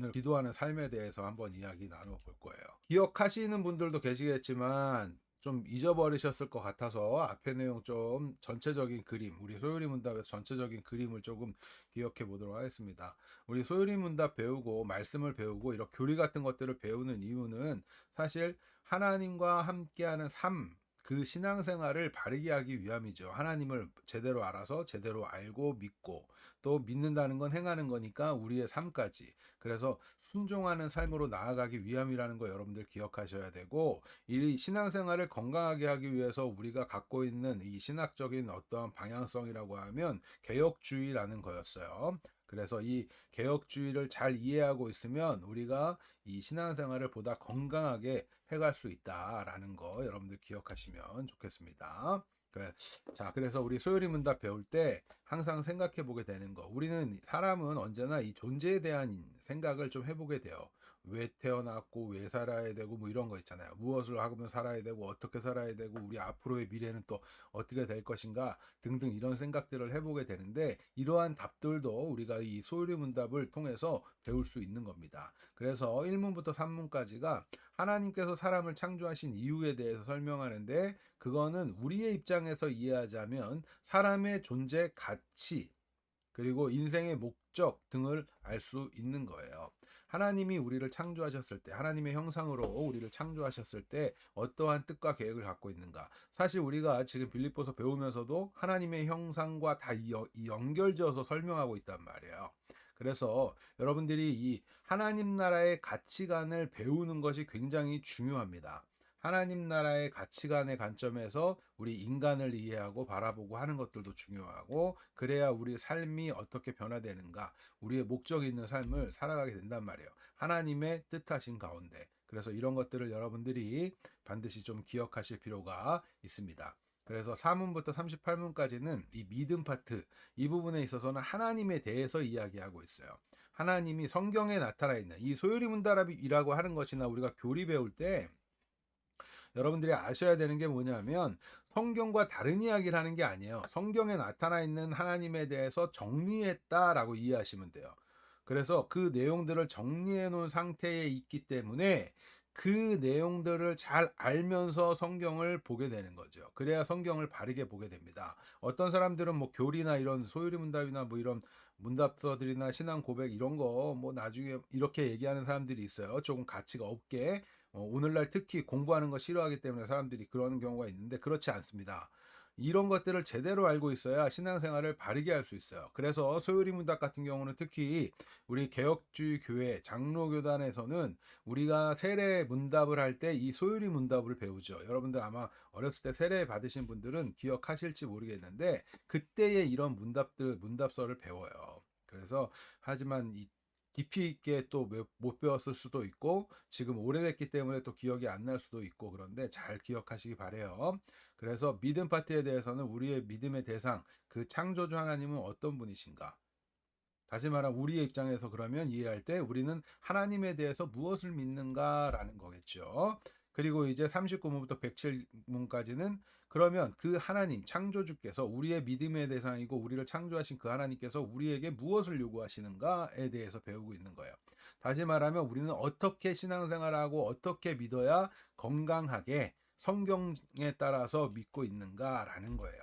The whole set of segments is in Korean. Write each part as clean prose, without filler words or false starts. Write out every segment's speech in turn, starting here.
오늘 기도하는 삶에 대해서 한번 이야기 나눠볼 거예요. 기억하시는 분들도 계시겠지만 좀 잊어버리셨을 것 같아서 앞에 내용 좀 전체적인 그림, 우리 소요리 문답에서 전체적인 그림을 조금 기억해 보도록 하겠습니다. 우리 소요리 문답 배우고 말씀을 배우고 이런 교리 같은 것들을 배우는 이유는 사실 하나님과 함께하는 삶, 그 신앙생활을 바르게 하기 위함이죠. 하나님을 제대로 알아서 제대로 알고 믿고 또 믿는다는 건 행하는 거니까 우리의 삶까지. 그래서 순종하는 삶으로 나아가기 위함이라는 거 여러분들 기억하셔야 되고, 이 신앙생활을 건강하게 하기 위해서 우리가 갖고 있는 이 신학적인 어떠한 방향성이라고 하면 개혁주의라는 거였어요. 그래서 이 개혁주의를 잘 이해하고 있으면 우리가 이 신앙생활을 보다 건강하게 해갈 수 있다라는 거 여러분들 기억하시면 좋겠습니다. 자, 그래서 우리 소요리 문답 배울 때 항상 생각해 보게 되는 거. 우리는 사람은 언제나 이 존재에 대한 생각을 좀 해보게 돼요. 왜 태어났고 왜 살아야 되고 뭐 이런 거 있잖아요. 무엇을 하면 살아야 되고 어떻게 살아야 되고 우리 앞으로의 미래는 또 어떻게 될 것인가 등등 이런 생각들을 해보게 되는데 이러한 답들도 우리가 이 소요리 문답을 통해서 배울 수 있는 겁니다. 그래서 1문부터 3문까지가 하나님께서 사람을 창조하신 이유에 대해서 설명하는데 그거는 우리의 입장에서 이해하자면 사람의 존재 가치 그리고 인생의 목적 등을 알 수 있는 거예요. 하나님이 우리를 창조하셨을 때, 하나님의 형상으로 우리를 창조하셨을 때 어떠한 뜻과 계획을 갖고 있는가? 사실 우리가 지금 빌립보서 배우면서도 하나님의 형상과 다 연결지어서 설명하고 있단 말이에요. 그래서 여러분들이 이 하나님 나라의 가치관을 배우는 것이 굉장히 중요합니다. 하나님 나라의 가치관의 관점에서 우리 인간을 이해하고 바라보고 하는 것들도 중요하고 그래야 우리 삶이 어떻게 변화되는가 우리의 목적 있는 삶을 살아가게 된단 말이에요. 하나님의 뜻하신 가운데. 그래서 이런 것들을 여러분들이 반드시 좀 기억하실 필요가 있습니다. 그래서 4문부터 38문까지는 이 믿음 파트 이 부분에 있어서는 하나님에 대해서 이야기하고 있어요. 하나님이 성경에 나타나 있는 이 소요리 문답이라고 하는 것이나 우리가 교리 배울 때 여러분들이 아셔야 되는 게 뭐냐면 성경과 다른 이야기를 하는 게 아니에요. 성경에 나타나 있는 하나님에 대해서 정리했다라고 이해하시면 돼요. 그래서 그 내용들을 정리해 놓은 상태에 있기 때문에 그 내용들을 잘 알면서 성경을 보게 되는 거죠. 그래야 성경을 바르게 보게 됩니다. 어떤 사람들은 뭐 교리나 이런 소유리 문답이나 뭐 이런 문답서들이나 신앙 고백 이런 거 뭐 나중에 이렇게 얘기하는 사람들이 있어요. 조금 가치가 없게 오늘날 특히 공부하는 거 싫어하기 때문에 사람들이 그러는 경우가 있는데 그렇지 않습니다. 이런 것들을 제대로 알고 있어야 신앙생활을 바르게 할 수 있어요. 그래서 소요리 문답 같은 경우는 특히 우리 개혁주의 교회 장로교단에서는 우리가 세례 문답을 할 때 이 소요리 문답을 배우죠. 여러분들 아마 어렸을 때 세례 받으신 분들은 기억하실지 모르겠는데 그때의 이런 문답서를 배워요. 그래서 하지만 이 깊이 있게 또 못 배웠을 수도 있고 지금 오래됐기 때문에 또 기억이 안 날 수도 있고 그런데 잘 기억하시기 바래요. 그래서 믿음 파트에 대해서는 우리의 믿음의 대상 그 창조주 하나님은 어떤 분이신가? 다시 말하면 우리의 입장에서 그러면 이해할 때 우리는 하나님에 대해서 무엇을 믿는가라는 거겠죠. 그리고 이제 39문부터 107문까지는 그러면 그 하나님 창조주께서 우리의 믿음의 대상이고 우리를 창조하신 그 하나님께서 우리에게 무엇을 요구하시는가에 대해서 배우고 있는 거예요. 다시 말하면 우리는 어떻게 신앙생활하고 어떻게 믿어야 건강하게 성경에 따라서 믿고 있는가라는 거예요.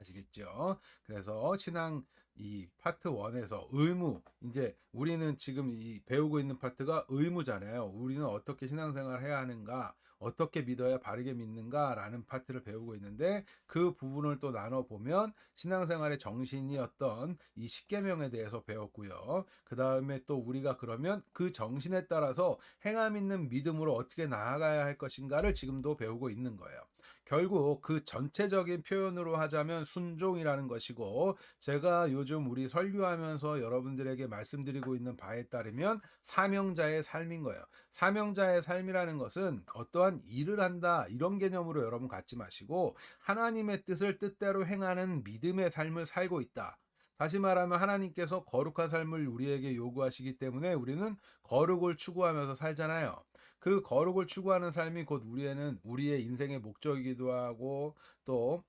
아시겠죠? 그래서 신앙 이 파트 1에서 의무 이제 우리는 지금 이 배우고 있는 파트가 의무잖아요. 우리는 어떻게 신앙생활을 해야 하는가, 어떻게 믿어야 바르게 믿는가라는 파트를 배우고 있는데 그 부분을 또 나눠 보면 신앙생활의 정신이었던 이 십계명에 대해서 배웠고요. 그 다음에 또 우리가 그러면 그 정신에 따라서 행함 있는 믿음으로 어떻게 나아가야 할 것인가를 지금도 배우고 있는 거예요. 결국 그 전체적인 표현으로 하자면 순종이라는 것이고 제가 요즘 우리 설교하면서 여러분들에게 말씀드리고 있는 바에 따르면 사명자의 삶인 거예요. 사명자의 삶이라는 것은 어떠한 일을 한다 이런 개념으로 여러분 갖지 마시고 하나님의 뜻을 뜻대로 행하는 믿음의 삶을 살고 있다. 다시 말하면 하나님께서 거룩한 삶을 우리에게 요구하시기 때문에 우리는 거룩을 추구하면서 살잖아요. 그 거룩을 추구하는 삶이 곧 우리의 인생의 목적이기도 하고 또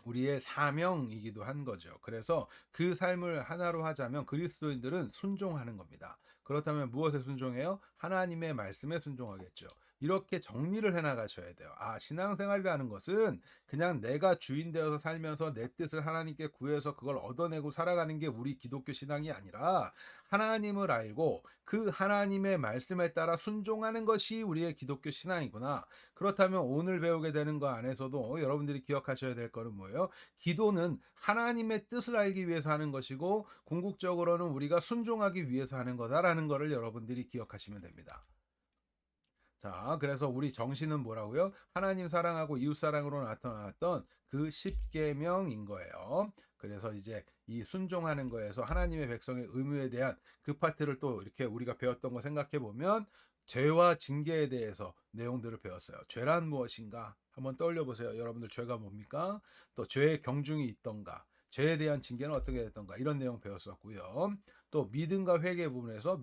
우리의 사명이기도 한 거죠. 그래서 그 삶을 하나로 하자면 그리스도인들은 순종하는 겁니다. 그렇다면 무엇에 순종해요? 하나님의 말씀에 순종하겠죠. 이렇게 정리를 해 나가셔야 돼요. 아, 신앙생활이라는 것은 그냥 내가 주인 되어서 살면서 내 뜻을 하나님께 구해서 그걸 얻어내고 살아가는 게 우리 기독교 신앙이 아니라 하나님을 알고 그 하나님의 말씀에 따라 순종하는 것이 우리의 기독교 신앙이구나. 그렇다면 오늘 배우게 되는 거 안에서도 여러분들이 기억하셔야 될 거는 뭐예요? 기도는 하나님의 뜻을 알기 위해서 하는 것이고 궁극적으로는 우리가 순종하기 위해서 하는 거다라는 것을 여러분들이 기억하시면 됩니다. 자, 그래서 우리 정신은 뭐라고요? 하나님 사랑하고 이웃 사랑으로 나타났던 그 십계명인 거예요. 그래서 이제 이 순종하는 거에서 하나님의 백성의 의무에 대한 그 파트를 또 이렇게 우리가 배웠던 거 생각해 보면 죄와 징계에 대해서 내용들을 배웠어요. 죄란 무엇인가? 한번 떠올려 보세요. 여러분들 죄가 뭡니까? 또 죄의 경중이 있던가? 죄에 대한 징계는 어떻게 됐던가? 이런 내용 배웠었고요. 또 믿음과 회개 부분에서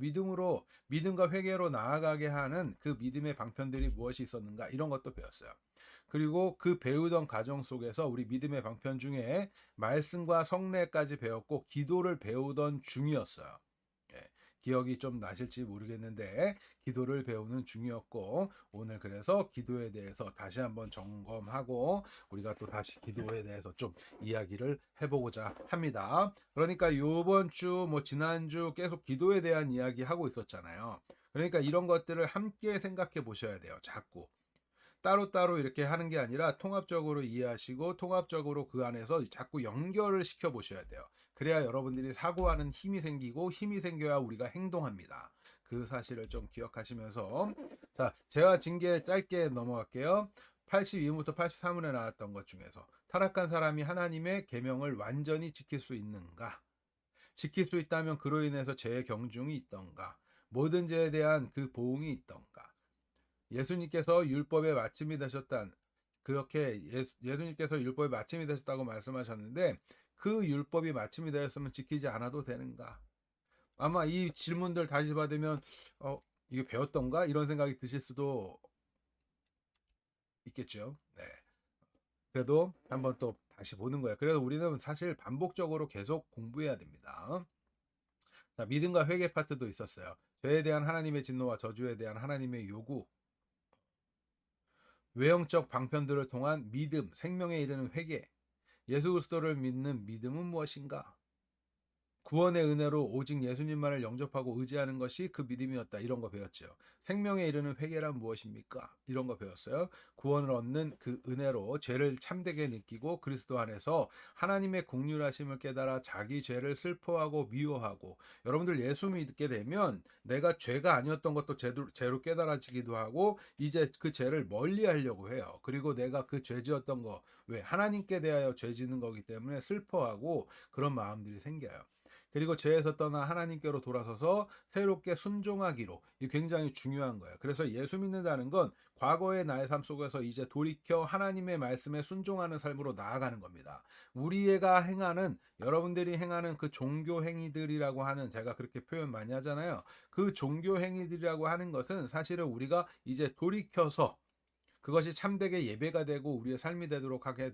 믿음과 회개로 나아가게 하는 그 믿음의 방편들이 무엇이 있었는가? 이런 것도 배웠어요. 그리고 그 배우던 과정 속에서 우리 믿음의 방편 중에 말씀과 성례까지 배웠고 기도를 배우던 중이었어요. 예, 기억이 좀 나실지 모르겠는데 기도를 배우는 중이었고 오늘 그래서 기도에 대해서 다시 한번 점검하고 우리가 또 다시 기도에 대해서 좀 이야기를 해보고자 합니다. 그러니까 요번 주 뭐 지난주 계속 기도에 대한 이야기 하고 있었잖아요. 그러니까 이런 것들을 함께 생각해 보셔야 돼요. 자꾸. 따로따로 이렇게 하는 게 아니라 통합적으로 이해하시고 통합적으로 그 안에서 자꾸 연결을 시켜 보셔야 돼요. 그래야 여러분들이 사고하는 힘이 생기고 힘이 생겨야 우리가 행동합니다. 그 사실을 좀 기억하시면서 자, 제가 징계 짧게 넘어갈게요. 82문부터 83문에 나왔던 것 중에서 타락한 사람이 하나님의 계명을 완전히 지킬 수 있는가? 지킬 수 있다면 그로 인해서 죄의 경중이 있던가? 모든 죄에 대한 그 보응이 있던가? 예수님께서 율법의 마침이 되셨단 그렇게 예수님께서 율법의 마침이 되셨다고 말씀하셨는데 그 율법이 마침이 되었으면 지키지 않아도 되는가? 아마 이 질문들 다시 받으면 이게 배웠던가 이런 생각이 드실 수도 있겠죠. 네. 그래도 한번 또 다시 보는 거예요. 그래서 우리는 사실 반복적으로 계속 공부해야 됩니다. 자, 믿음과 회개 파트도 있었어요. 죄에 대한 하나님의 진노와 저주에 대한 하나님의 요구, 외형적 방편들을 통한 믿음, 생명에 이르는 회개, 예수 그리스도를 믿는 믿음은 무엇인가? 구원의 은혜로 오직 예수님만을 영접하고 의지하는 것이 그 믿음이었다. 이런 거 배웠죠. 생명에 이르는 회개란 무엇입니까? 이런 거 배웠어요. 구원을 얻는 그 은혜로 죄를 참되게 느끼고 그리스도 안에서 하나님의 긍휼하심을 깨달아 자기 죄를 슬퍼하고 미워하고 여러분들 예수 믿게 되면 내가 죄가 아니었던 것도 죄로 깨달아지기도 하고 이제 그 죄를 멀리 하려고 해요. 그리고 내가 그 죄 지었던 거 왜 하나님께 대하여 죄 짓는 거기 때문에 슬퍼하고 그런 마음들이 생겨요. 그리고 죄에서 떠나 하나님께로 돌아서서 새롭게 순종하기로 이 굉장히 중요한 거예요. 그래서 예수 믿는다는 건 과거의 나의 삶 속에서 이제 돌이켜 하나님의 말씀에 순종하는 삶으로 나아가는 겁니다. 우리가 행하는 여러분들이 행하는 그 종교 행위들이라고 하는 제가 그렇게 표현 많이 하잖아요. 그 종교 행위들이라고 하는 것은 사실은 우리가 이제 돌이켜서 그것이 참되게 예배가 되고 우리의 삶이 되도록 하게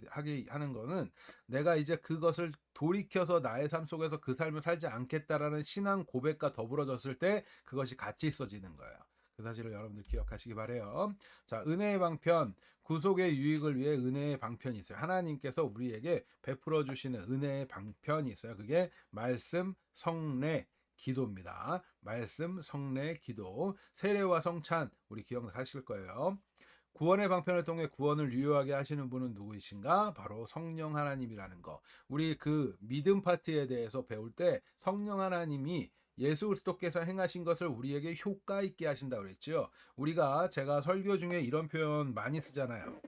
하는 거는 내가 이제 그것을 돌이켜서 나의 삶 속에서 그 삶을 살지 않겠다라는 신앙 고백과 더불어졌을 때 그것이 같이 있어지는 거예요. 그 사실을 여러분들 기억하시기 바래요. 자, 은혜의 방편, 구속의 유익을 위해 은혜의 방편이 있어요. 하나님께서 우리에게 베풀어 주시는 은혜의 방편이 있어요. 그게 말씀, 성례, 기도입니다. 말씀, 성례, 기도, 세례와 성찬 우리 기억하실 거예요. 구원의 방편을 통해 구원을 유효하게 하시는 분은 누구이신가? 바로 성령 하나님이라는 거. 우리 그 믿음 파트에 대해서 배울 때 성령 하나님이 예수 그리스도께서 행하신 것을 우리에게 효과 있게 하신다고 그랬죠. 우리가 제가 설교 중에 이런 표현 많이 쓰잖아요.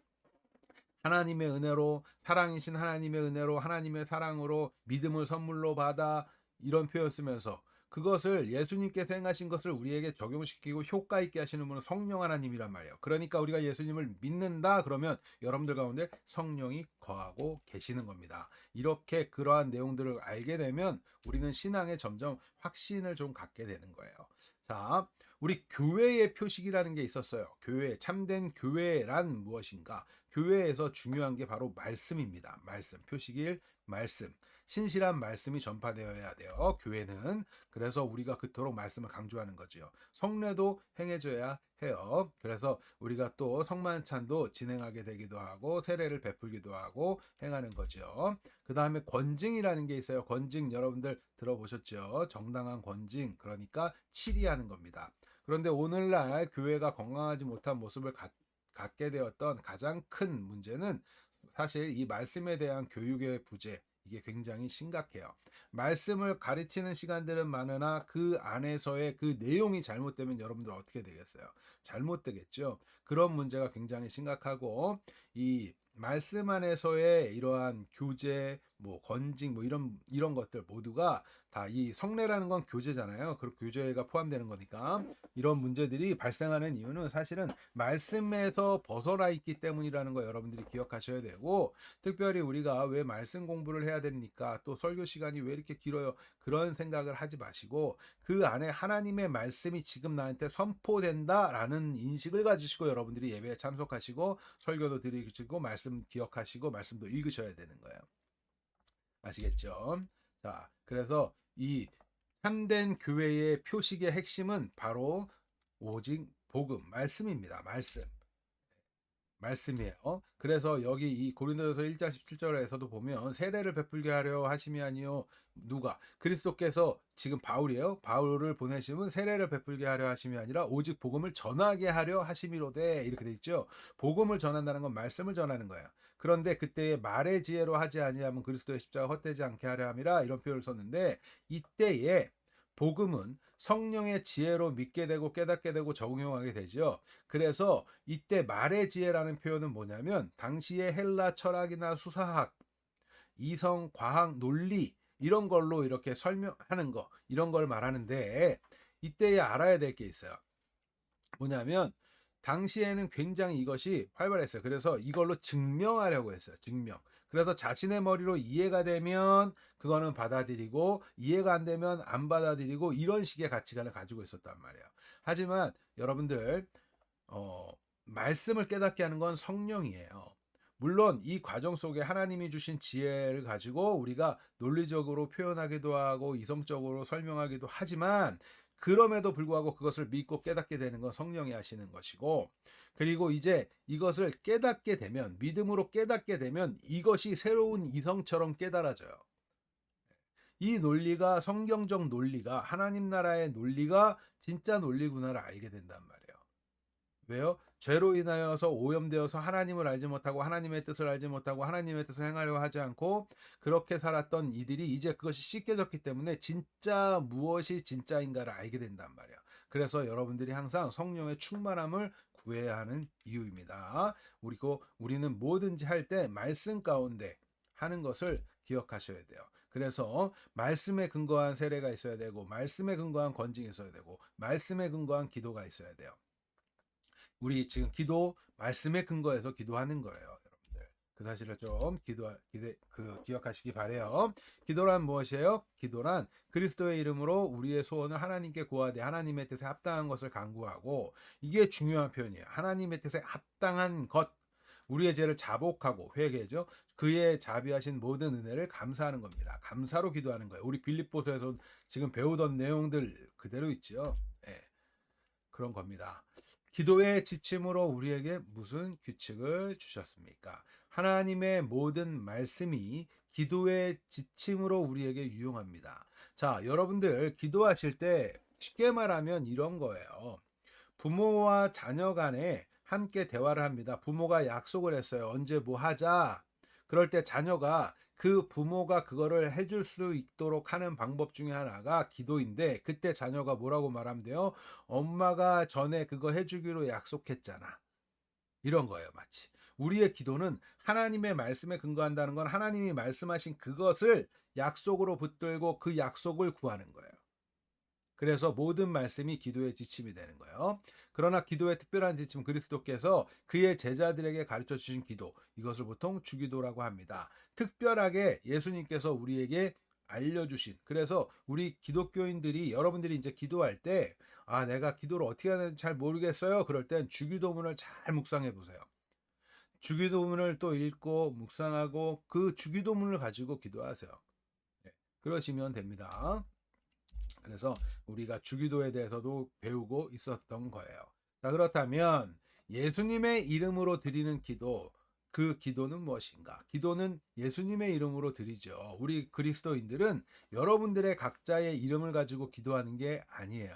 하나님의 은혜로 사랑이신 하나님의 은혜로 하나님의 사랑으로 믿음을 선물로 받아 이런 표현 쓰면서 그것을 예수님께서 행하신 것을 우리에게 적용시키고 효과 있게 하시는 분은 성령 하나님이란 말이에요. 그러니까 우리가 예수님을 믿는다 그러면 여러분들 가운데 성령이 거하고 계시는 겁니다. 이렇게 그러한 내용들을 알게 되면 우리는 신앙에 점점 확신을 좀 갖게 되는 거예요. 자, 우리 교회의 표식이라는 게 있었어요. 교회, 참된 교회란 무엇인가? 교회에서 중요한 게 바로 말씀입니다. 말씀, 표식일 말씀. 신실한 말씀이 전파되어야 돼요. 교회는. 그래서 우리가 그토록 말씀을 강조하는 거지요. 성례도 행해져야 해요. 그래서 우리가 또 성만찬도 진행하게 되기도 하고 세례를 베풀기도 하고 행하는 거죠. 그 다음에 권징이라는 게 있어요. 권징 여러분들 들어보셨죠? 정당한 권징, 그러니까 치리하는 겁니다. 그런데 오늘날 교회가 건강하지 못한 모습을 갖게 되었던 가장 큰 문제는 사실 이 말씀에 대한 교육의 부재, 이게 굉장히 심각해요. 말씀을 가르치는 시간들은 많으나 그 안에서의 그 내용이 잘못되면 여러분들 어떻게 되겠어요? 잘못되겠죠. 그런 문제가 굉장히 심각하고, 이 말씀 안에서의 이러한 교제, 뭐 건징, 뭐 이런 것들 모두가 다 이 성례라는 건 교제잖아요. 그 교제가 포함되는 거니까 이런 문제들이 발생하는 이유는 사실은 말씀에서 벗어나 있기 때문이라는 거 여러분들이 기억하셔야 되고, 특별히 우리가 왜 말씀 공부를 해야 됩니까? 또 설교 시간이 왜 이렇게 길어요? 그런 생각을 하지 마시고 그 안에 하나님의 말씀이 지금 나한테 선포된다라는 인식을 가지시고 여러분들이 예배에 참석하시고 설교도 드리시고 말씀 기억하시고 말씀도 읽으셔야 되는 거예요. 아시겠죠? 자, 그래서 이 참된 교회의 표식의 핵심은 바로 오직 복음, 말씀입니다. 말씀이에요. 그래서 여기 이 고린도전서 1장 17절에서도 보면 세례를 베풀게 하려 하심이 아니요, 누가? 그리스도께서, 지금 바울이에요. 바울을 보내심은 세례를 베풀게 하려 하심이 아니라 오직 복음을 전하게 하려 하심이로되, 이렇게 돼 있죠. 복음을 전한다는 건 말씀을 전하는 거예요. 그런데 그때에 말의 지혜로 하지 아니하면 그리스도의 십자가 헛되지 않게 하려 함이라, 이런 표현을 썼는데, 이때에 복음은 성령의 지혜로 믿게 되고 깨닫게 되고 적용하게 되죠. 그래서 이때 말의 지혜라는 표현은 뭐냐면 당시의 헬라 철학이나 수사학, 이성, 과학, 논리 이런 걸로 이렇게 설명하는 거, 이런 걸 말하는데, 이때에 알아야 될 게 있어요. 뭐냐면 당시에는 굉장히 이것이 활발했어요. 그래서 이걸로 증명하려고 했어요. 증명. 그래서 자신의 머리로 이해가 되면 그거는 받아들이고 이해가 안 되면 안 받아들이고, 이런 식의 가치관을 가지고 있었단 말이에요. 하지만 여러분들, 말씀을 깨닫게 하는 건 성령이에요. 물론 이 과정 속에 하나님이 주신 지혜를 가지고 우리가 논리적으로 표현하기도 하고 이성적으로 설명하기도 하지만, 그럼에도 불구하고 그것을 믿고 깨닫게 되는 건 성령이 하시는 것이고, 그리고 이제 이것을 깨닫게 되면, 믿음으로 깨닫게 되면 이것이 새로운 이성처럼 깨달아져요. 이 논리가, 성경적 논리가, 하나님 나라의 논리가 진짜 논리구나를 알게 된단 말이에요. 왜요? 죄로 인하여서 오염되어서 하나님을 알지 못하고 하나님의 뜻을 알지 못하고 하나님의 뜻을 행하려 하지 않고 그렇게 살았던 이들이 이제 그것이 씻겨졌기 때문에 진짜 무엇이 진짜인가를 알게 된단 말이에요. 그래서 여러분들이 항상 성령의 충만함을 구해야 하는 이유입니다. 그리고 우리는 뭐든지 할 때 말씀 가운데 하는 것을 기억하셔야 돼요. 그래서 말씀에 근거한 세례가 있어야 되고, 말씀에 근거한 건징이 있어야 되고, 말씀에 근거한 기도가 있어야 돼요. 우리 지금 기도 말씀에 근거해서 기도하는 거예요, 여러분들. 그 사실을 좀 기억하시기 바래요. 기도란 무엇이에요? 기도란 그리스도의 이름으로 우리의 소원을 하나님께 구하되 하나님의 뜻에 합당한 것을 간구하고, 이게 중요한 표현이에요. 하나님의 뜻에 합당한 것, 우리의 죄를 자복하고 회개죠. 그의 자비하신 모든 은혜를 감사하는 겁니다. 감사로 기도하는 거예요. 우리 빌립보서에서 지금 배우던 내용들 그대로 있죠. 네, 그런 겁니다. 기도의 지침으로 우리에게 무슨 규칙을 주셨습니까? 하나님의 모든 말씀이 기도의 지침으로 우리에게 유용합니다. 자, 여러분들 기도하실 때 쉽게 말하면 이런 거예요. 부모와 자녀 간에 함께 대화를 합니다. 부모가 약속을 했어요. 언제 뭐 하자. 그럴 때 자녀가 그 부모가 그거를 해줄 수 있도록 하는 방법 중에 하나가 기도인데, 그때 자녀가 뭐라고 말하면 돼요? 엄마가 전에 그거 해주기로 약속했잖아. 이런 거예요, 마치. 우리의 기도는 하나님의 말씀에 근거한다는 건 하나님이 말씀하신 그것을 약속으로 붙들고 그 약속을 구하는 거예요. 그래서 모든 말씀이 기도의 지침이 되는 거예요. 그러나 기도의 특별한 지침, 그리스도께서 그의 제자들에게 가르쳐 주신 기도, 이것을 보통 주기도라고 합니다. 특별하게 예수님께서 우리에게 알려주신, 그래서 우리 기독교인들이, 여러분들이 이제 기도할 때 내가 기도를 어떻게 해야 되는지 잘 모르겠어요. 그럴 땐 주기도문을 잘 묵상해 보세요. 주기도문을 또 읽고 묵상하고 그 주기도문을 가지고 기도하세요. 네, 그러시면 됩니다. 그래서 우리가 주기도에 대해서도 배우고 있었던 거예요. 자, 그렇다면 예수님의 이름으로 드리는 기도, 그 기도는 무엇인가? 기도는 예수님의 이름으로 드리죠. 우리 그리스도인들은 여러분들의 각자의 이름을 가지고 기도하는 게 아니에요.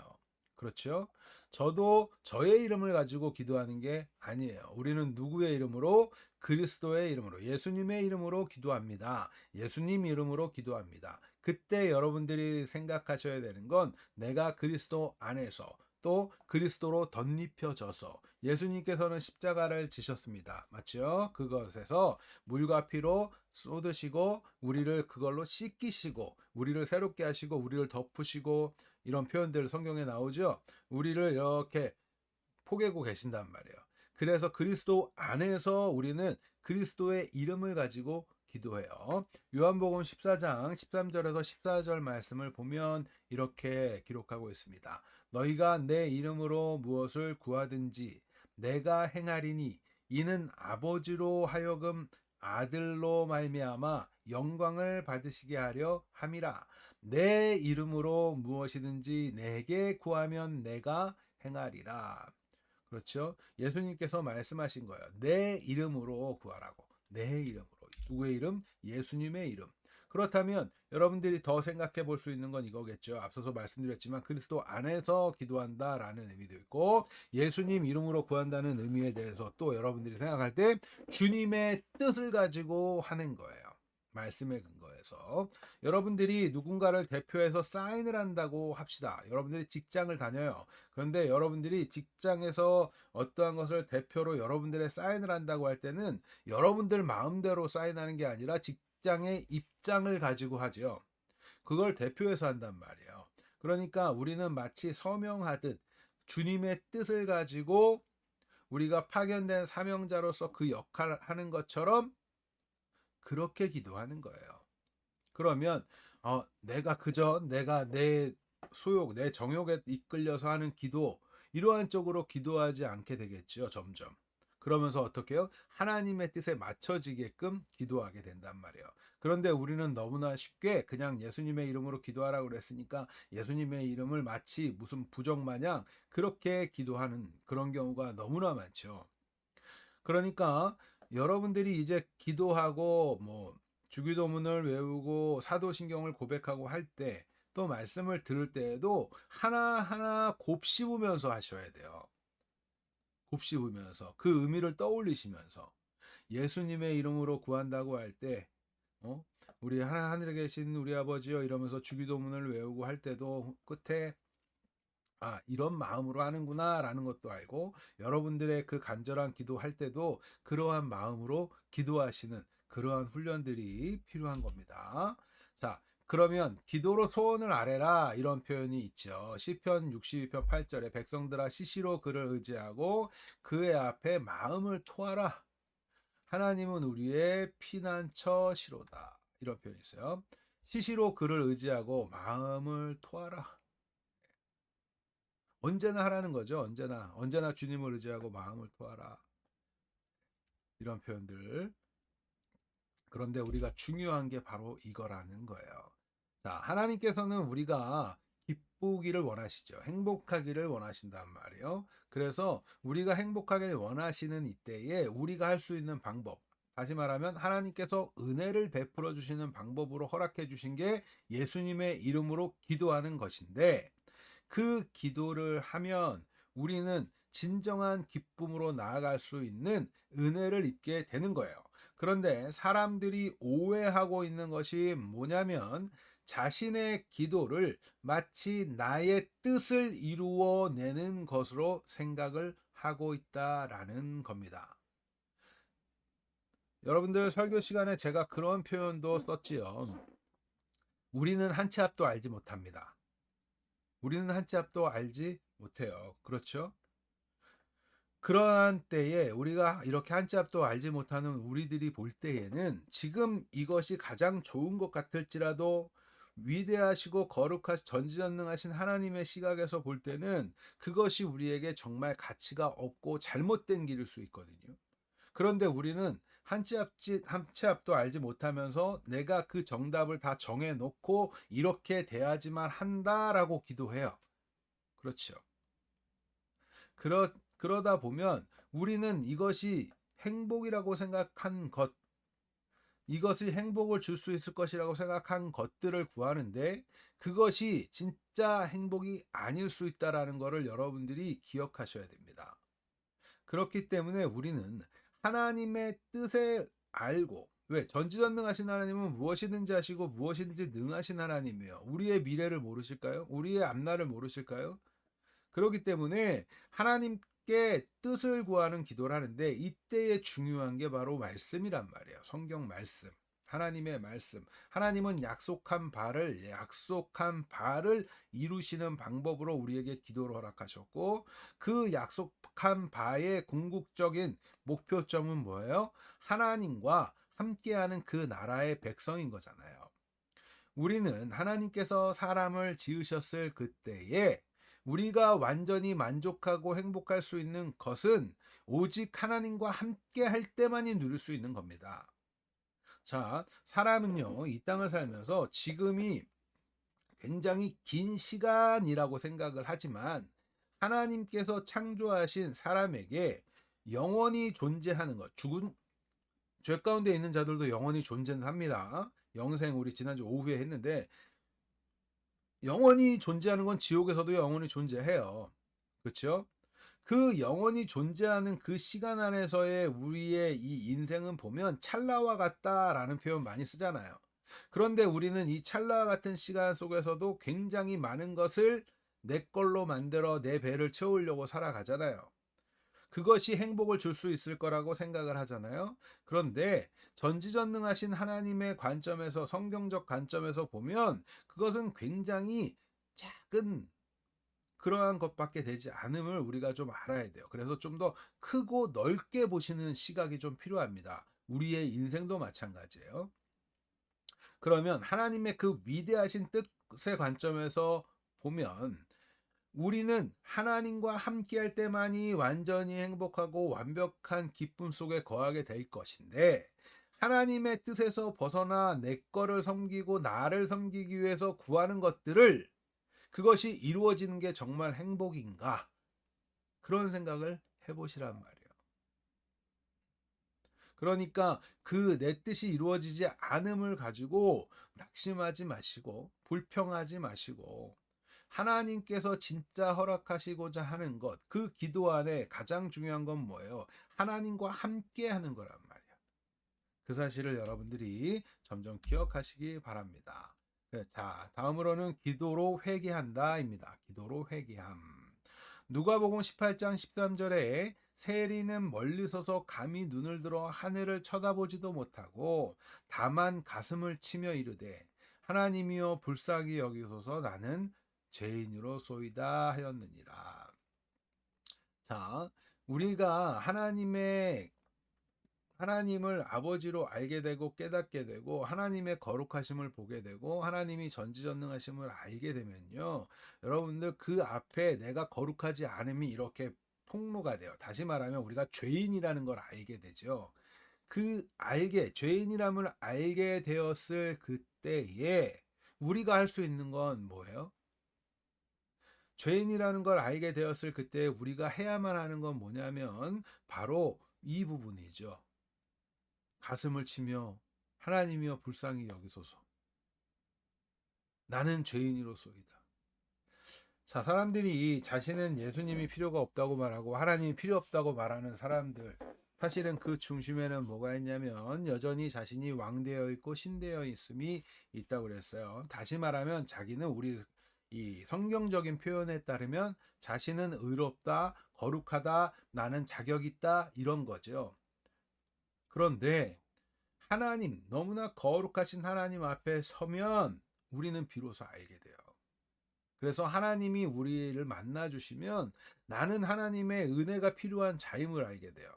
그렇죠? 저도 저의 이름을 가지고 기도하는 게 아니에요. 우리는 누구의 이름으로? 그리스도의 이름으로, 예수님의 이름으로 기도합니다. 예수님 이름으로 기도합니다. 그때 여러분들이 생각하셔야 되는 건 내가 그리스도 안에서 또 그리스도로 덧입혀져서 예수님께서는 십자가를 지셨습니다. 맞죠? 그것에서 물과 피로 쏟으시고 우리를 그걸로 씻기시고 우리를 새롭게 하시고 우리를 덮으시고 이런 표현들 성경에 나오죠. 우리를 이렇게 포개고 계신단 말이에요. 그래서 그리스도 안에서 우리는 그리스도의 이름을 가지고 기도해요. 요한복음 14장 13절에서 14절 말씀을 보면 이렇게 기록하고 있습니다. 너희가 내 이름으로 무엇을 구하든지 내가 행하리니 이는 아버지로 하여금 아들로 말미암아 영광을 받으시게 하려 함이라. 내 이름으로 무엇이든지 내게 구하면 내가 행하리라. 그렇죠? 예수님께서 말씀하신 거예요. 내 이름으로 구하라고. 내 이름으로. 누구의 이름? 예수님의 이름. 그렇다면 여러분들이 더 생각해 볼 수 있는 건 이거겠죠. 앞서서 말씀드렸지만 그리스도 안에서 기도한다라는 의미도 있고 예수님 이름으로 구한다는 의미에 대해서 또 여러분들이 생각할 때 주님의 뜻을 가지고 하는 거예요. 말씀에 근거해서 여러분들이 누군가를 대표해서 사인을 한다고 합시다. 여러분들이 직장을 다녀요. 그런데 여러분들이 직장에서 어떠한 것을 대표로 여러분들의 사인을 한다고 할 때는 여러분들 마음대로 사인하는 게 아니라 직장의 입장을 가지고 하죠. 그걸 대표해서 한단 말이에요. 그러니까 우리는 마치 서명하듯 주님의 뜻을 가지고 우리가 파견된 사명자로서 그 역할을 하는 것처럼 그렇게 기도하는 거예요. 그러면 내가 내 소욕, 내 정욕에 이끌려서 하는 기도 이러한 쪽으로 기도하지 않게 되겠죠. 점점. 그러면서 어떻게 해요? 하나님의 뜻에 맞춰지게끔 기도하게 된단 말이에요. 그런데 우리는 너무나 쉽게 그냥 예수님의 이름으로 기도하라고 그랬으니까 예수님의 이름을 마치 무슨 부적 마냥 그렇게 기도하는 그런 경우가 너무나 많죠. 그러니까 여러분들이 이제 기도하고 뭐 주기도문을 외우고 사도신경을 고백하고 할 때 또 말씀을 들을 때에도 하나하나 곱씹으면서 하셔야 돼요. 곱씹으면서 그 의미를 떠올리시면서 예수님의 이름으로 구한다고 할 때 우리 하늘에 계신 우리 아버지요 이러면서 주기도문을 외우고 할 때도 끝에 이런 마음으로 하는구나라는 것도 알고 여러분들의 그 간절한 기도할 때도 그러한 마음으로 기도하시는 그러한 훈련들이 필요한 겁니다. 자, 그러면 기도로 소원을 아뢰라 이런 표현이 있죠. 시편 62편 8절에 백성들아 시시로 그를 의지하고 그의 앞에 마음을 토하라. 하나님은 우리의 피난처시로다. 이런 표현이 있어요. 시시로 그를 의지하고 마음을 토하라. 언제나 하라는 거죠. 언제나 주님을 의지하고 마음을 토하라. 이런 표현들. 그런데 우리가 중요한 게 바로 이거라는 거예요. 자, 하나님께서는 우리가 기쁘기를 원하시죠. 행복하기를 원하신단 말이에요. 그래서 우리가 행복하길 원하시는 이때에 우리가 할 수 있는 방법, 다시 말하면 하나님께서 은혜를 베풀어 주시는 방법으로 허락해 주신 게 예수님의 이름으로 기도하는 것인데 그 기도를 하면 우리는 진정한 기쁨으로 나아갈 수 있는 은혜를 입게 되는 거예요. 그런데 사람들이 오해하고 있는 것이 뭐냐면 자신의 기도를 마치 나의 뜻을 이루어내는 것으로 생각을 하고 있다라는 겁니다. 여러분들 설교 시간에 제가 그런 표현도 썼지요. 우리는 한 치 앞도 알지 못합니다. 우리는 한 치 앞도 알지 못해요. 그렇죠? 그러한 때에 우리가 이렇게 한 치 앞도 알지 못하는 우리들이 볼 때에는 지금 이것이 가장 좋은 것 같을지라도 위대하시고 거룩하시 전지전능하신 하나님의 시각에서 볼 때는 그것이 우리에게 정말 가치가 없고 잘못된 길일 수 있거든요. 그런데 우리는 한 치 앞도 알지 못하면서 내가 그 정답을 다 정해 놓고 이렇게 돼야지만 한다라고 기도해요. 그렇죠. 그러다 보면 우리는 이것이 행복이라고 생각한 것, 이것이 행복을 줄 수 있을 것이라고 생각한 것들을 구하는데 그것이 진짜 행복이 아닐 수 있다라는 것을 여러분들이 기억하셔야 됩니다. 그렇기 때문에 우리는 하나님의 뜻에 알고, 왜 전지전능하신 하나님은 무엇이든지 하시고 무엇이든지 능하신 하나님이에요. 우리의 미래를 모르실까요? 우리의 앞날을 모르실까요? 그렇기 때문에 하나님께 뜻을 구하는 기도를 하는데 이때에 중요한 게 바로 말씀이란 말이에요. 성경 말씀. 하나님의 말씀. 하나님은 약속한 바를 이루시는 방법으로 우리에게 기도를 허락하셨고 그 약속한 바의 궁극적인 목표점은 뭐예요? 하나님과 함께하는 그 나라의 백성인 거잖아요. 우리는 하나님께서 사람을 지으셨을 그때에 우리가 완전히 만족하고 행복할 수 있는 것은 오직 하나님과 함께 할 때만이 누릴 수 있는 겁니다. 자, 사람은요, 이 땅을 살면서 지금이 굉장히 긴 시간이라고 생각을 하지만 하나님께서 창조하신 사람에게 영원히 존재하는 것, 죽은 죄 가운데 있는 자들도 영원히 존재합니다. 영생 우리 지난주 오후에 했는데 영원히 존재하는 건 지옥에서도 영원히 존재해요. 그렇죠? 그 영원히 존재하는 그 시간 안에서의 우리의 이 인생은 보면 찰나와 같다라는 표현 많이 쓰잖아요. 그런데 우리는 이 찰나와 같은 시간 속에서도 굉장히 많은 것을 내 걸로 만들어 내 배를 채우려고 살아가잖아요. 그것이 행복을 줄 수 있을 거라고 생각을 하잖아요. 그런데 전지전능하신 하나님의 관점에서 성경적 관점에서 보면 그것은 굉장히 작은 그러한 것밖에 되지 않음을 우리가 좀 알아야 돼요. 그래서 좀 더 크고 넓게 보시는 시각이 좀 필요합니다. 우리의 인생도 마찬가지예요. 그러면 하나님의 그 위대하신 뜻의 관점에서 보면 우리는 하나님과 함께할 때만이 완전히 행복하고 완벽한 기쁨 속에 거하게 될 것인데 하나님의 뜻에서 벗어나 내 거를 섬기고 나를 섬기기 위해서 구하는 것들을 그것이 이루어지는 게 정말 행복인가? 그런 생각을 해보시란 말이에요. 그러니까 그 내 뜻이 이루어지지 않음을 가지고 낙심하지 마시고 불평하지 마시고 하나님께서 진짜 허락하시고자 하는 것, 그 기도 안에 가장 중요한 건 뭐예요? 하나님과 함께 하는 거란 말이에요. 그 사실을 여러분들이 점점 기억하시기 바랍니다. 자, 다음으로는 기도로 회개한다입니다. 기도로 회개함. 누가복음 18장 13절에 세리는 멀리 서서 감히 눈을 들어 하늘을 쳐다보지도 못하고 다만 가슴을 치며 이르되 하나님이여 불쌍히 여기소서 나는 죄인으로소이다 하였느니라. 자, 우리가 하나님을 아버지로 알게 되고 깨닫게 되고 하나님의 거룩하심을 보게 되고 하나님이 전지전능하심을 알게 되면요. 여러분들 그 앞에 내가 거룩하지 않음이 이렇게 폭로가 돼요. 다시 말하면 우리가 죄인이라는 걸 알게 되죠. 죄인이람을 알게 되었을 그때에 우리가 할 수 있는 건 뭐예요? 죄인이라는 걸 알게 되었을 그때 우리가 해야만 하는 건 뭐냐면 바로 이 부분이죠. 가슴을 치며 하나님이여 불쌍히 여기소서. 나는 죄인이로소이다. 자, 사람들이 자신은 예수님이 필요가 없다고 말하고 하나님이 필요 없다고 말하는 사람들, 사실은 그 중심에는 뭐가 있냐면 여전히 자신이 왕되어 있고 신되어 있음이 있다고 그랬어요. 다시 말하면 자기는 우리 이 성경적인 표현에 따르면 자신은 의롭다, 거룩하다, 나는 자격 있다 이런 거죠. 그런데 하나님, 너무나 거룩하신 하나님 앞에 서면 우리는 비로소 알게 돼요. 그래서 하나님이 우리를 만나 주시면 나는 하나님의 은혜가 필요한 자임을 알게 돼요.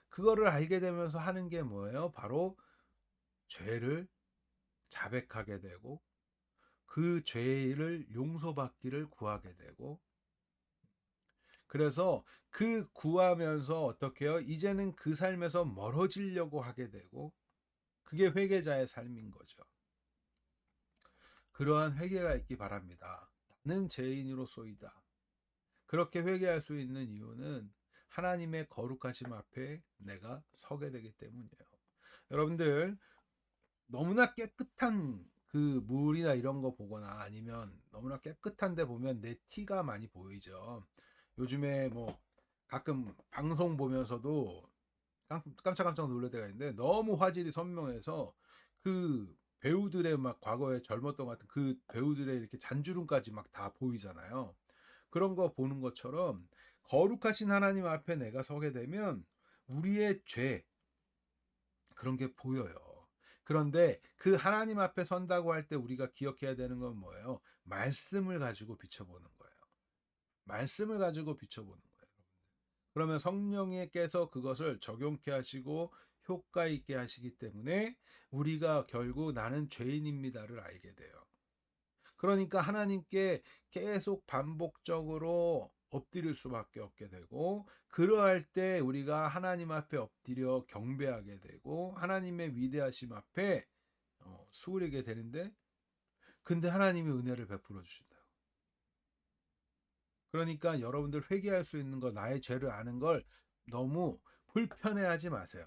그거를 알게 되면서 하는 게 뭐예요? 바로 죄를 자백하게 되고 그 죄를 용서받기를 구하게 되고, 그래서 그 구하면서 어떻게 해요? 이제는 그 삶에서 멀어지려고 하게 되고, 그게 회개자의 삶인 거죠. 그러한 회개가 있기 바랍니다. 나는 죄인으로소이다. 그렇게 회개할 수 있는 이유는 하나님의 거룩하심 앞에 내가 서게 되기 때문이에요. 여러분들, 너무나 깨끗한 그 물이나 이런 거 보거나 아니면 너무나 깨끗한 데 보면 내 티가 많이 보이죠. 요즘에 뭐 가끔 방송 보면서도 깜짝깜짝 놀랄 때가 있는데, 너무 화질이 선명해서 그 배우들의 막 과거에 젊었던 것 같은 그 배우들의 이렇게 잔주름까지 막 다 보이잖아요. 그런 거 보는 것처럼 거룩하신 하나님 앞에 내가 서게 되면 우리의 죄, 그런 게 보여요. 그런데 그 하나님 앞에 선다고 할 때 우리가 기억해야 되는 건 뭐예요? 말씀을 가지고 비춰보는 거예요. 말씀을 가지고 비춰보는 거예요. 그러면 성령님께서 그것을 적용케 하시고 효과 있게 하시기 때문에 우리가 결국 나는 죄인입니다를 알게 돼요. 그러니까 하나님께 계속 반복적으로 엎드릴 수밖에 없게 되고, 그러할 때 우리가 하나님 앞에 엎드려 경배하게 되고 하나님의 위대하심 앞에 수그리게 되는데, 근데 하나님이 은혜를 베풀어 주신다. 그러니까 여러분들 회개할 수 있는 거, 나의 죄를 아는 걸 너무 불편해하지 마세요.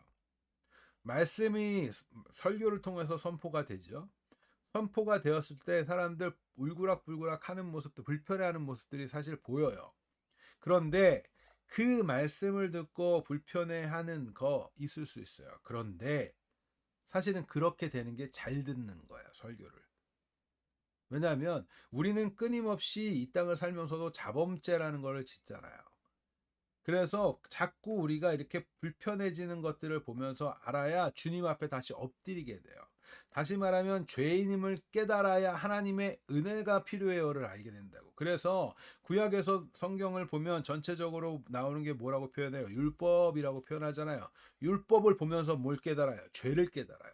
말씀이 설교를 통해서 선포가 되죠. 선포가 되었을 때 사람들 울그락불그락 하는 모습도, 불편해하는 모습들이 사실 보여요. 그런데 그 말씀을 듣고 불편해하는 거 있을 수 있어요. 그런데 사실은 그렇게 되는 게 잘 듣는 거예요, 설교를. 왜냐하면 우리는 끊임없이 이 땅을 살면서도 자범죄라는 것을 짓잖아요. 그래서 자꾸 우리가 이렇게 불편해지는 것들을 보면서 알아야 주님 앞에 다시 엎드리게 돼요. 다시 말하면 죄인임을 깨달아야 하나님의 은혜가 필요해요를 알게 된다고. 그래서 구약에서 성경을 보면 전체적으로 나오는 게 뭐라고 표현해요? 율법이라고 표현하잖아요. 율법을 보면서 뭘 깨달아요? 죄를 깨달아요.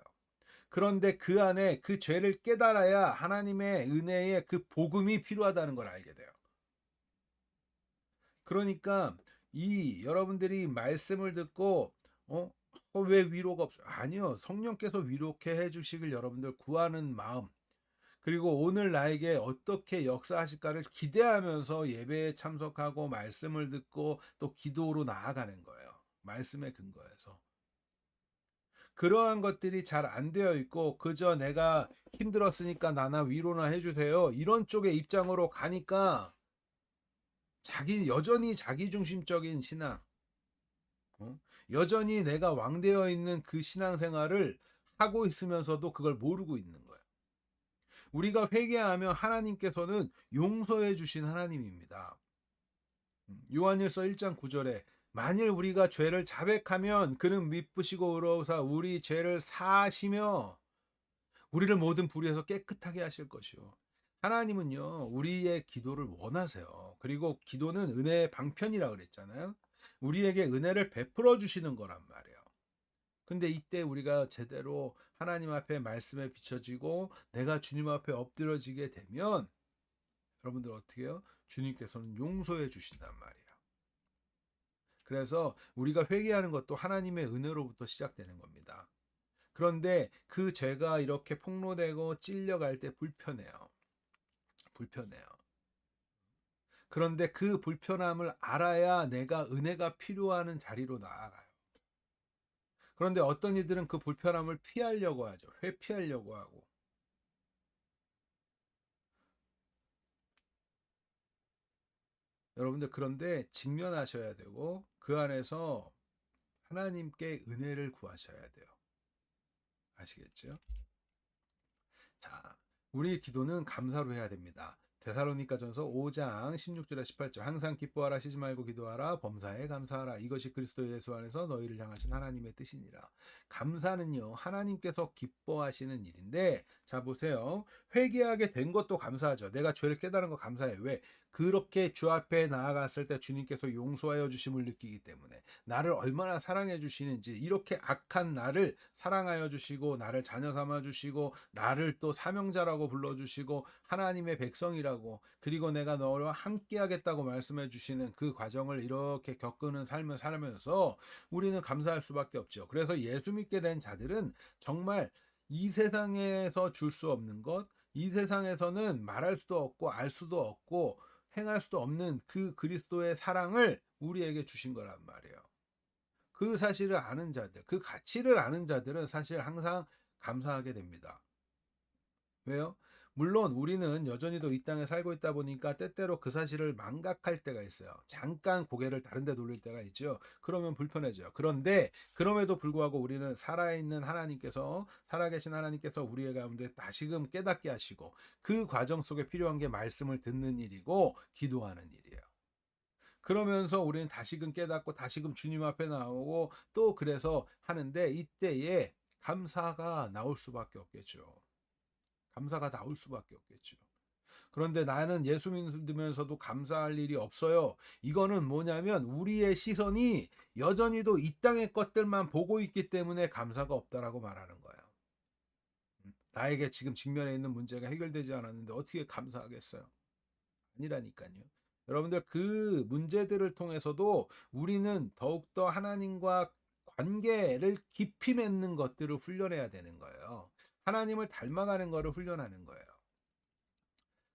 그런데 그 안에 그 죄를 깨달아야 하나님의 은혜의 그 복음이 필요하다는 걸 알게 돼요. 그러니까 이 여러분들이 말씀을 듣고 왜 위로가 없어요? 아니요. 성령께서 위로케 해주시길 여러분들 구하는 마음, 그리고 오늘 나에게 어떻게 역사하실까를 기대하면서 예배에 참석하고 말씀을 듣고 또 기도로 나아가는 거예요. 말씀에 근거해서. 그러한 것들이 잘 안 되어 있고 그저 내가 힘들었으니까 나나 위로나 해주세요, 이런 쪽의 입장으로 가니까 여전히 자기중심적인 신앙, 여전히 내가 왕되어 있는 그 신앙생활을 하고 있으면서도 그걸 모르고 있는 거예요. 우리가 회개하면 하나님께서는 용서해 주신 하나님입니다. 요한일서 1장 9절에 만일 우리가 죄를 자백하면 그는 미쁘시고 의로우사 우리 죄를 사하시며 우리를 모든 불의에서 깨끗하게 하실 것이요. 하나님은요, 우리의 기도를 원하세요. 그리고 기도는 은혜의 방편이라 그랬잖아요. 우리에게 은혜를 베풀어 주시는 거란 말이에요. 근데 이때 우리가 제대로 하나님 앞에 말씀에 비춰지고 내가 주님 앞에 엎드려지게 되면 여러분들 어떻게 해요? 주님께서는 용서해 주신단 말이에요. 그래서 우리가 회개하는 것도 하나님의 은혜로부터 시작되는 겁니다. 그런데 그 죄가 이렇게 폭로되고 찔려갈 때 불편해요. 불편해요. 그런데 그 불편함을 알아야 내가 은혜가 필요한 자리로 나아가요. 그런데 어떤 이들은 그 불편함을 피하려고 하죠. 회피하려고 하고. 여러분들, 그런데 직면하셔야 되고 그 안에서 하나님께 은혜를 구하셔야 돼요. 아시겠죠? 자, 우리 기도는 감사로 해야 됩니다. 데살로니가전서 5장 16절에 18절, 항상 기뻐하라, 쉬지 말고 기도하라, 범사에 감사하라, 이것이 그리스도 예수 안에서 너희를 향하신 하나님의 뜻이니라. 감사는요, 하나님께서 기뻐하시는 일인데, 자 보세요. 회개하게 된 것도 감사하죠. 내가 죄를 깨달은 거 감사해. 왜? 그렇게 주 앞에 나아갔을 때 주님께서 용서하여 주심을 느끼기 때문에 나를 얼마나 사랑해 주시는지, 이렇게 악한 나를 사랑하여 주시고 나를 자녀 삼아 주시고 나를 또 사명자라고 불러 주시고 하나님의 백성이라고, 그리고 내가 너와 함께 하겠다고 말씀해 주시는 그 과정을 이렇게 겪는 삶을 살면서 우리는 감사할 수밖에 없죠. 그래서 예수 믿게 된 자들은 정말 이 세상에서 줄 수 없는 것, 이 세상에서는 말할 수도 없고 알 수도 없고 행할 수도 없는 그 그리스도의 사랑을 우리에게 주신 거란 말이에요. 그 사실을 아는 자들, 그 가치를 아는 자들은 사실 항상 감사하게 됩니다. 왜요? 물론 우리는 여전히도 이 땅에 살고 있다 보니까 때때로 그 사실을 망각할 때가 있어요. 잠깐 고개를 다른 데 돌릴 때가 있죠. 그러면 불편해져요. 그런데 그럼에도 불구하고 우리는 살아있는 하나님께서, 살아계신 하나님께서 우리의 가운데 다시금 깨닫게 하시고, 그 과정 속에 필요한 게 말씀을 듣는 일이고 기도하는 일이에요. 그러면서 우리는 다시금 깨닫고 다시금 주님 앞에 나오고 또 그래서 하는데, 이때에 감사가 나올 수밖에 없겠죠. 감사가 나올 수밖에 없겠죠. 그런데 나는 예수 믿으면서도 감사할 일이 없어요. 이거는 뭐냐면 우리의 시선이 여전히도 이 땅의 것들만 보고 있기 때문에 감사가 없다라고 말하는 거예요. 나에게 지금 직면해 있는 문제가 해결되지 않았는데 어떻게 감사하겠어요? 아니라니까요. 여러분들, 그 문제들을 통해서도 우리는 더욱더 하나님과 관계를 깊이 맺는 것들을 훈련해야 되는 거예요. 하나님을 닮아가는 것을 훈련하는 거예요.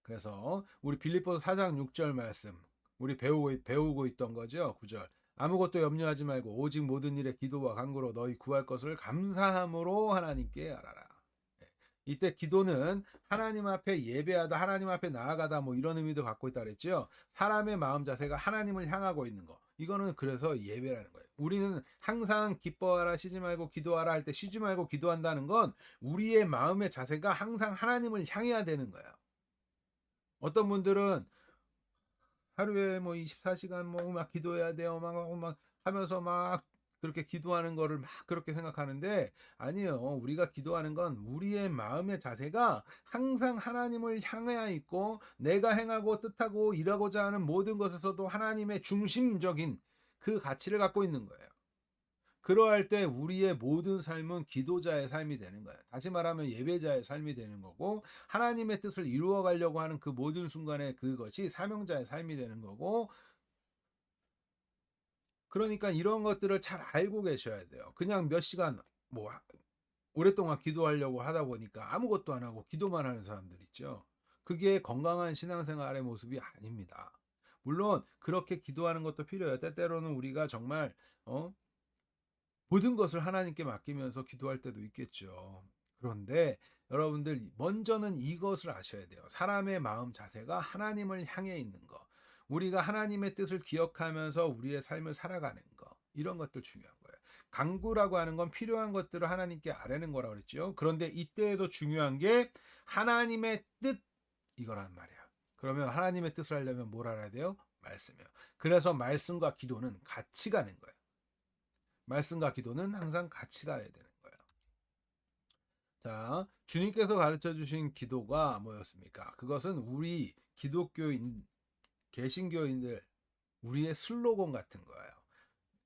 그래서 우리 빌립보서 4장 6절 말씀, 우리 배우고 있던 거죠. 9절. 아무것도 염려하지 말고 오직 모든 일에 기도와 간구로 너희 구할 것을 감사함으로 하나님께 알아라. 이때 기도는 하나님 앞에 예배하다, 하나님 앞에 나아가다, 뭐 이런 의미도 갖고 있다 그랬죠. 사람의 마음 자세가 하나님을 향하고 있는 거, 이거는 그래서 예배라는 거예요. 우리는 항상 기뻐하라, 쉬지 말고 기도하라 할 때 쉬지 말고 기도한다는 건 우리의 마음의 자세가 항상 하나님을 향해야 되는 거예요. 어떤 분들은 하루에 뭐 24시간 뭐 막 기도해야 돼요, 막 하면서 막 그렇게 기도하는 거를 막 그렇게 생각하는데, 아니에요. 우리가 기도하는 건 우리의 마음의 자세가 항상 하나님을 향해 있고, 내가 행하고 뜻하고 일하고자 하는 모든 것에서도 하나님의 중심적인 그 가치를 갖고 있는 거예요. 그러할 때 우리의 모든 삶은 기도자의 삶이 되는 거예요. 다시 말하면 예배자의 삶이 되는 거고, 하나님의 뜻을 이루어 가려고 하는 그 모든 순간에 그것이 사명자의 삶이 되는 거고, 그러니까 이런 것들을 잘 알고 계셔야 돼요. 그냥 몇 시간 뭐 오랫동안 기도하려고 하다 보니까 아무것도 안 하고 기도만 하는 사람들 있죠. 그게 건강한 신앙생활의 모습이 아닙니다. 물론 그렇게 기도하는 것도 필요해요. 때때로는 우리가 정말 모든 것을 하나님께 맡기면서 기도할 때도 있겠죠. 그런데 여러분들, 먼저는 이것을 아셔야 돼요. 사람의 마음 자세가 하나님을 향해 있는 거, 우리가 하나님의 뜻을 기억하면서 우리의 삶을 살아가는 거, 이런 것들 중요한 거예요. 간구라고 하는 건 필요한 것들을 하나님께 아뢰는 거라고 그랬죠. 그런데 이때에도 중요한 게 하나님의 뜻, 이거란 말이야. 그러면 하나님의 뜻을 하려면 뭘 알아야 돼요? 말씀이요. 그래서 말씀과 기도는 같이 가는 거예요. 말씀과 기도는 항상 같이 가야 되는 거예요. 자, 주님께서 가르쳐 주신 기도가 뭐였습니까? 그것은 우리 기독교인, 개신교인들, 우리의 슬로건 같은 거예요.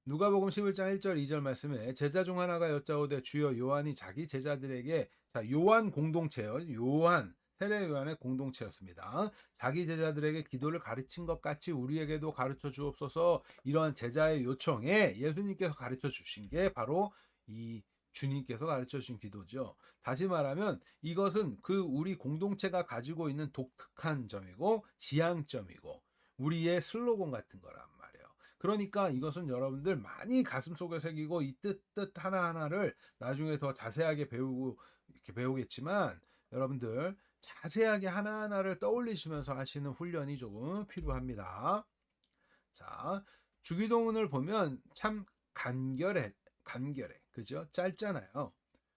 누가복음 11장 1절 2절 말씀에 제자 중 하나가 여짜오되 주여, 요한이 자기 제자들에게, 자, 요한 공동체요. 요한, 세례 요한의 공동체였습니다. 자기 제자들에게 기도를 가르친 것 같이 우리에게도 가르쳐 주옵소서. 이러한 제자의 요청에 예수님께서 가르쳐 주신 게 바로 이 주님께서 가르쳐 주신 기도죠. 다시 말하면 이것은 그 우리 공동체가 가지고 있는 독특한 점이고 지향점이고 우리의 슬로건 같은 거란 말이에요. 그러니까 이것은 여러분들 많이 가슴속에 새기고, 이 뜻 하나하나를 나중에 더 자세하게 배우고 이렇게 배우겠지만, 여러분들 자세하게 하나하나를 떠올리시면서 하시는 훈련이 조금 필요합니다. 자, 주기도문을 보면 참 간결해. 그죠? 짧잖아요.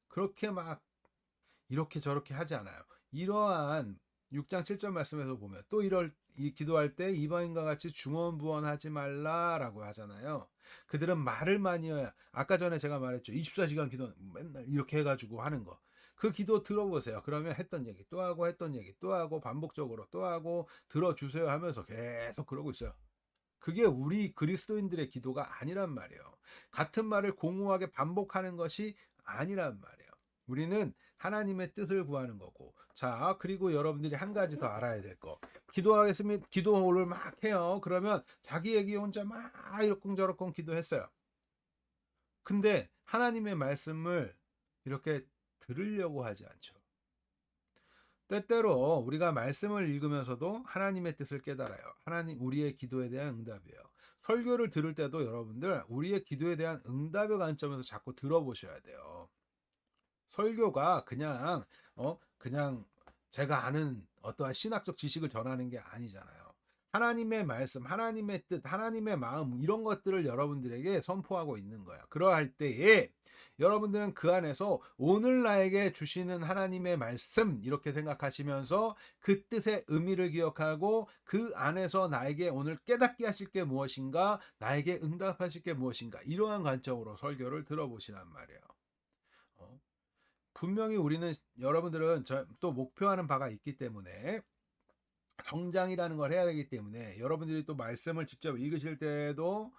그렇게 막 이렇게 저렇게 하지 않아요. 이러한 6장 7절 말씀에서 보면 또 이 기도할 때 이방인과 같이 중언부언하지 말라라고 하잖아요. 그들은 말을 많이 해요. 아까 전에 제가 말했죠. 24시간 기도 맨날 이렇게 해가지고 하는 거. 그 기도 들어보세요. 그러면 했던 얘기 또 하고 했던 얘기 또 하고 반복적으로 또 하고 들어주세요 하면서 계속 그러고 있어요. 그게 우리 그리스도인들의 기도가 아니란 말이에요. 같은 말을 공허하게 반복하는 것이 아니란 말이에요. 우리는 하나님의 뜻을 구하는 거고. 자, 그리고 여러분들이 한 가지 더 알아야 될 거. 기도하겠습니다. 기도를 막 해요. 그러면 자기 얘기 혼자 막 이러쿵저러쿵 기도했어요. 근데 하나님의 말씀을 이렇게 들으려고 하지 않죠. 때때로 우리가 말씀을 읽으면서도 하나님의 뜻을 깨달아요. 하나님 우리의 기도에 대한 응답이에요. 설교를 들을 때도 여러분들 우리의 기도에 대한 응답의 관점에서 자꾸 들어보셔야 돼요. 설교가 그냥 제가 아는 어떠한 신학적 지식을 전하는 게 아니잖아요. 하나님의 말씀, 하나님의 뜻, 하나님의 마음 이런 것들을 여러분들에게 선포하고 있는 거예요. 그러할 때에 여러분들은 그 안에서 오늘 나에게 주시는 하나님의 말씀 이렇게 생각하시면서 그 뜻의 의미를 기억하고 그 안에서 나에게 오늘 깨닫게 하실 게 무엇인가, 나에게 응답하실 게 무엇인가 이러한 관점으로 설교를 들어보시란 말이에요. 분명히 우리는 여러분들은 또 목표하는 바가 있기 때문에 성장이라는 걸 해야 되기 때문에 여러분들이 또 말씀을 직접 읽으실 때도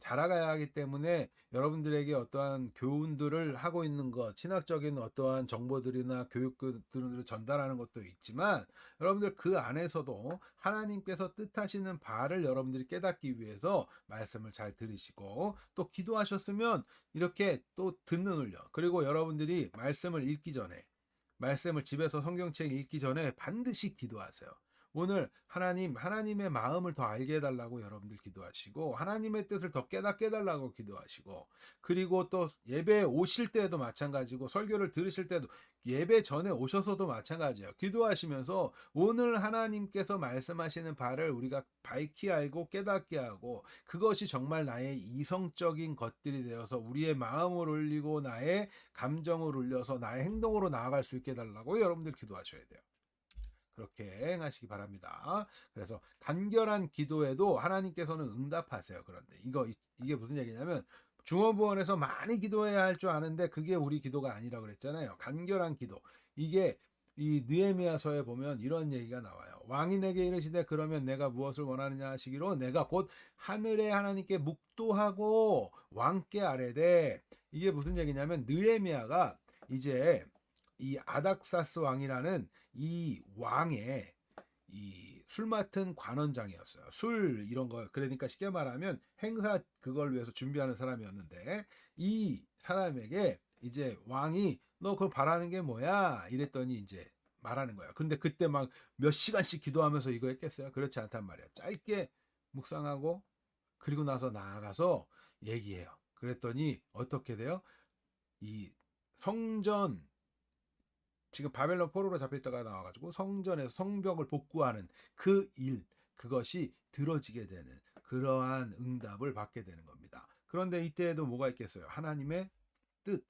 자라가야 하기 때문에 여러분들에게 어떠한 교훈들을 하고 있는 것, 신학적인 어떠한 정보들이나 교육들을 전달하는 것도 있지만 여러분들 그 안에서도 하나님께서 뜻하시는 바를 여러분들이 깨닫기 위해서 말씀을 잘 들으시고 또 기도하셨으면 이렇게 또 듣는 훈련 그리고 여러분들이 말씀을 읽기 전에 말씀을 집에서 성경책 읽기 전에 반드시 기도하세요. 오늘 하나님의 마음을 더 알게 해달라고 여러분들 기도하시고 하나님의 뜻을 더 깨닫게 해달라고 기도하시고 그리고 또 예배에 오실 때도 마찬가지고 설교를 들으실 때도 예배 전에 오셔서도 마찬가지예요. 기도하시면서 오늘 하나님께서 말씀하시는 바를 우리가 밝히 알고 깨닫게 하고 그것이 정말 나의 이성적인 것들이 되어서 우리의 마음을 울리고 나의 감정을 울려서 나의 행동으로 나아갈 수 있게 해달라고 여러분들 기도하셔야 돼요. 그렇게 행하시기 바랍니다. 그래서 간결한 기도에도 하나님께서는 응답하세요. 그런데 이게 무슨 얘기냐면 중원부원에서 많이 기도해야 할 줄 아는데 그게 우리 기도가 아니라 그랬잖아요. 간결한 기도. 이게 이 느헤미야서에 보면 이런 얘기가 나와요. 왕이 내게 이르시되 그러면 내가 무엇을 원하느냐 하시기로 내가 곧 하늘의 하나님께 묵도하고 왕께 아뢰되 이게 무슨 얘기냐면 느헤미야가 이제 이 아닥사스 왕이라는 이 왕의 이 술 맡은 관원장이었어요. 술 이런 거 그러니까 쉽게 말하면 행사 그걸 위해서 준비하는 사람이었는데 이 사람에게 이제 왕이 너 그걸 바라는 게 뭐야? 이랬더니 이제 말하는 거야. 근데 그때 막 몇 시간씩 기도하면서 이거 했겠어요? 그렇지 않단 말이야. 짧게 묵상하고 그리고 나서 나아가서 얘기해요. 그랬더니 어떻게 돼요? 이 성전 지금 바벨론 포로로 잡혀있다가 나와가지고 성전에서 성벽을 복구하는 그 일, 그것이 들어지게 되는 그러한 응답을 받게 되는 겁니다. 그런데 이때에도 뭐가 있겠어요? 하나님의 뜻,